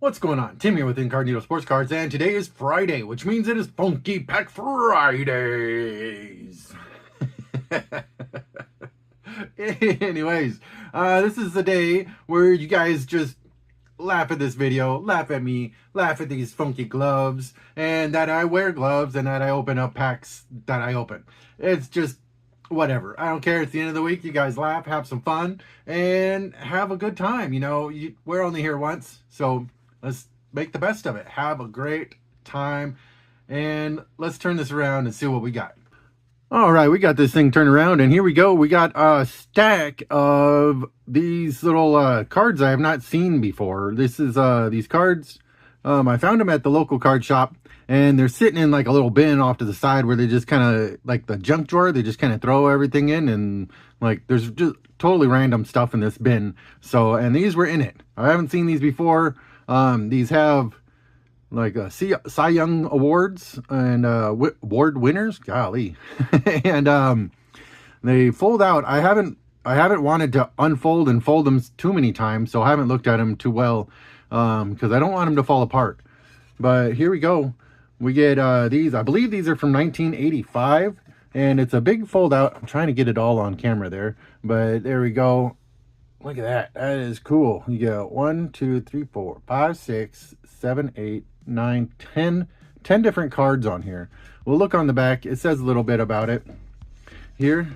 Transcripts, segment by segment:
What's going on? Tim here with In-Card-Neeto Sports Cards, and today is Friday, which means it is Funky Pack Fridays. Anyways, this is the day where you guys just laugh at this video, laugh at me, laugh at these funky gloves, and that I wear gloves and that I open up packs that I open. It's just whatever. I don't care. It's the end of the week. You guys laugh, have some fun, and have a good time. You know, we're only here once, so let's make the best of it. Have a great time, and let's turn this around and see what we got. All right, we got this thing turned around, and here we go. We got a stack of these little cards I have not seen before. This is these cards. I found them at the local card shop, and they're sitting in like a little bin off to the side where they just kind of, like the junk drawer, they just kind of throw everything in, and like there's just totally random stuff in this bin. So, and these were in it. I haven't seen these before. These have like Cy Young awards and award winners, golly. And they fold out. I haven't wanted to unfold and fold them too many times, so I haven't looked at them too well, because I don't want them to fall apart. But here we go. We get these. I believe these are from 1985, and it's a big fold out. I'm trying to get it all on camera there, but there we go. Look at that. That is cool. You get 1, 2, 3, 4, 5, 6, 7, 8, 9, 10 different cards on here. We'll look on the back. It says a little bit about it. Here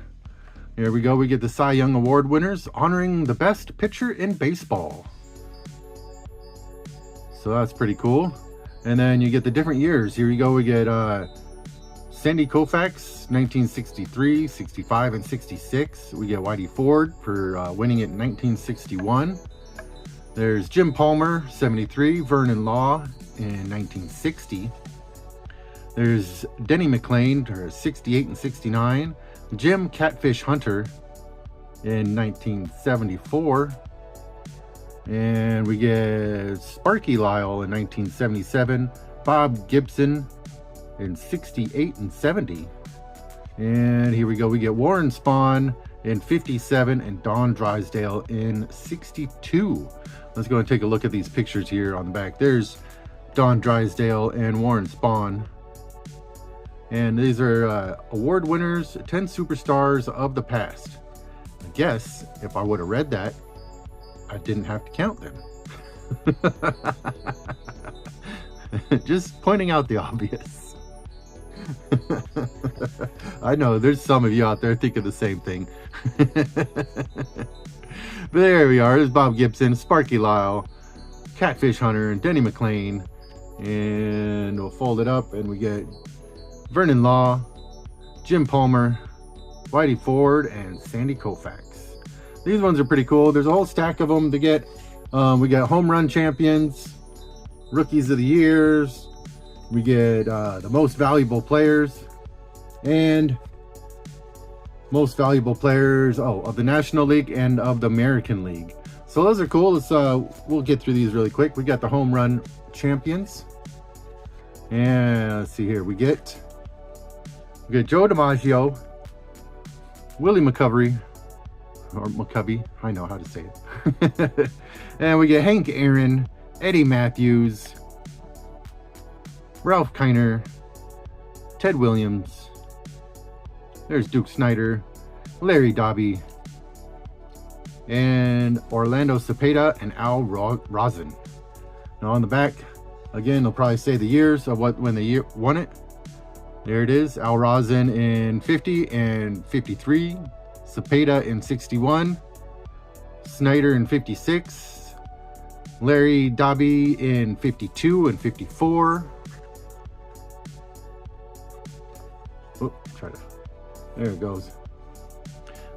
we go. We get the Cy Young Award winners honoring the best pitcher in baseball. So that's pretty cool. And then you get the different years. Here we go. We get Sandy Koufax, 1963, 65, and 66. We get Whitey Ford for winning it in 1961. There's Jim Palmer, 73, Vernon Law in 1960. There's Denny McLain, 68 and 69. Jim Catfish Hunter in 1974. And we get Sparky Lyle in 1977. Bob Gibson in 68 and 70. And here we go. We get Warren Spahn in 57 and Don Drysdale in 62. Let's go and take a look at these pictures here on the back. There's Don Drysdale and Warren Spahn. And these are award winners, 10 superstars of the past. I guess if I would have read that, I didn't have to count them. Just pointing out the obvious. I know there's some of you out there thinking the same thing. But there we are. There's Bob Gibson, Sparky Lyle, Catfish Hunter, and Denny McLain. And we'll fold it up and we get Vernon Law, Jim Palmer, Whitey Ford, and Sandy Koufax. These ones are pretty cool. There's a whole stack of them to get. We got home run champions, rookies of the years. We get the most valuable players and most valuable players of the National League and of the American League. So those are cool. Let's we'll get through these really quick. We got the home run champions, and let's see here. We get Joe DiMaggio, Willie McCovey, or McCovey. I know how to say it. And we get Hank Aaron, Eddie Matthews, Ralph Kiner, Ted Williams. There's Duke Snider, Larry Doby, and Orlando Cepeda and Al Rosin. Now on the back, again, they'll probably say the years of when they won it. There it is. Al Rosin in 50 and 53, Cepeda in 61, Snider in 56, Larry Doby in 52 and 54. There it goes.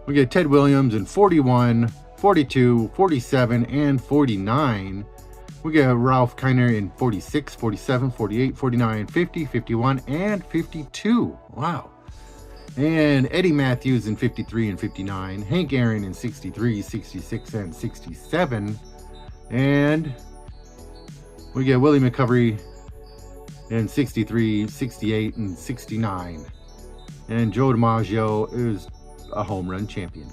We get Ted Williams in 41, 42, 47, and 49. We get Ralph Kiner in 46, 47, 48, 49, 50, 51, and 52. Wow. And Eddie Matthews in 53 and 59. Hank Aaron in 63, 66, and 67. And we get Willie McCovey in 63, 68, and 69. And Joe DiMaggio is a home run champion.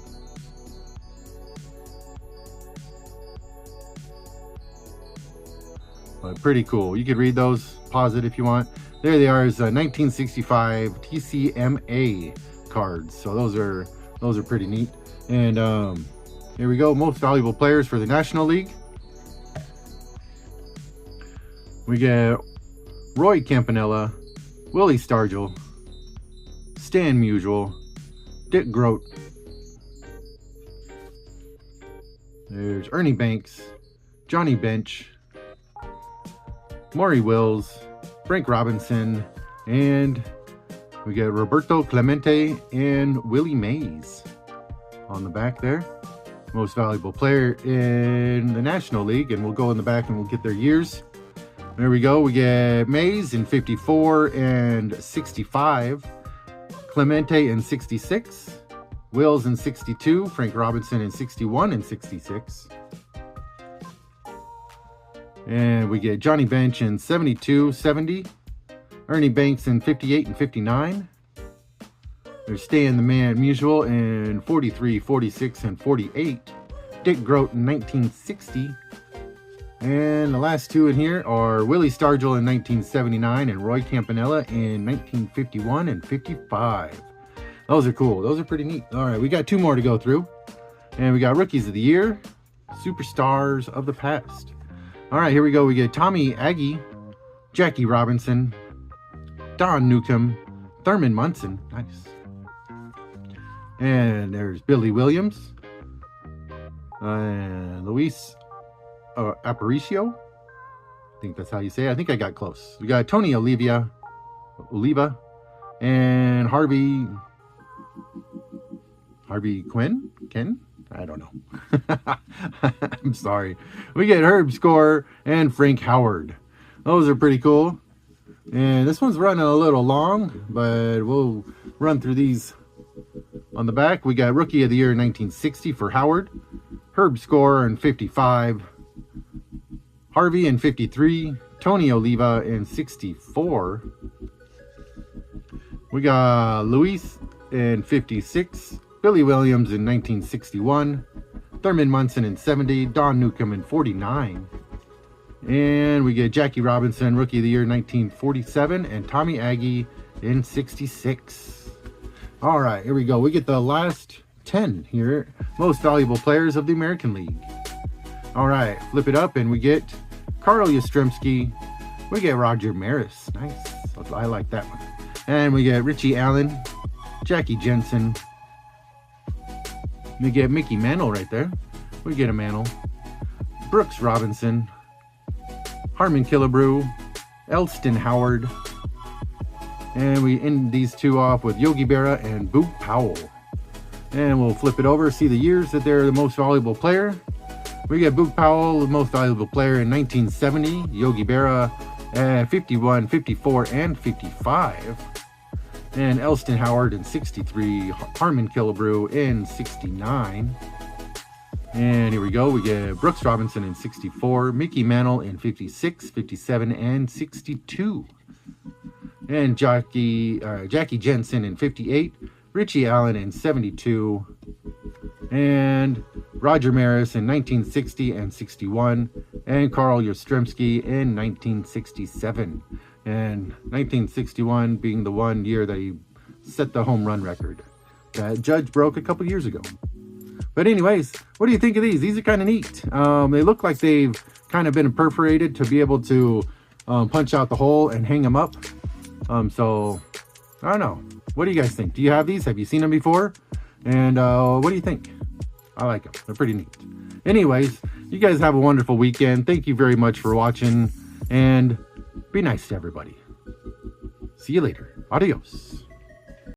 But pretty cool. You could read those, pause it if you want. There they are, is 1965 TCMA cards. So those are pretty neat. And here we go, most valuable players for the National League. We get Roy Campanella, Willie Stargell, Stan Musial, Dick Groat. There's Ernie Banks, Johnny Bench, Maury Wills, Frank Robinson, and we get Roberto Clemente and Willie Mays on the back there. Most valuable player in the National League, and we'll go in the back and we'll get their years. There we go. We get Mays in 54 and 65, Clemente in 66, Wills in 62, Frank Robinson in 61 and 66. And we get Johnny Bench in 72, 70, Ernie Banks in 58 and 59. There's Stan the Man Musial in 43, 46, and 48. Dick Groat in 1960. And the last two in here are Willie Stargell in 1979 and Roy Campanella in 1951 and 55. Those are cool. Those are pretty neat. All right, we got two more to go through. And we got Rookies of the Year, Superstars of the Past. All right, here we go. We get Tommy Aggie, Jackie Robinson, Don Newcomb, Thurman Munson. Nice. And there's Billy Williams, and Luis Aparicio. I think that's how you say it. I think I got close. We got Tony Oliva, and Harvey Quinn? Ken? I don't know. I'm sorry. We get Herb Score and Frank Howard. Those are pretty cool. And this one's running a little long, but we'll run through these. On the back, we got Rookie of the Year in 1960 for Howard, Herb Score in 55, Harvey in 53, Tony Oliva in 64. We got Luis in 56, Billy Williams in 1961, Thurman Munson in 70, Don Newcomb in 49. And we get Jackie Robinson, Rookie of the Year 1947, and Tommy Aggie in 66. All right, here we go. We get the last 10 here. Most valuable players of the American League. All right, flip it up and we get Carl Yastrzemski. We get Roger Maris. Nice. I like that one. And we get Richie Allen, Jackie Jensen. We get Mickey Mantle right there. We get a Mantle. Brooks Robinson, Harmon Killebrew, Elston Howard. And we end these two off with Yogi Berra and Boog Powell. And we'll flip it over, see the years that they're the most valuable player. We get Boog Powell, the most valuable player in 1970. Yogi Berra, 51, 54, and 55. And Elston Howard in 63. Harmon Killebrew in 69. And here we go. We get Brooks Robinson in 64. Mickey Mantle in 56, 57, and 62. And Jackie Jensen in 58, Richie Allen in 72, and Roger Maris in 1960 and 61, and Carl Yastrzemski in 1967. And 1961 being the one year that he set the home run record that Judge broke a couple years ago. But anyways, what do you think of these? These are kind of neat. They look like they've kind of been perforated to be able to punch out the hole and hang them up. So, I don't know. What do you guys think? Do you have these? Have you seen them before? And what do you think? I like them. They're pretty neat. Anyways, you guys have a wonderful weekend. Thank you very much for watching. And be nice to everybody. See you later. Adios.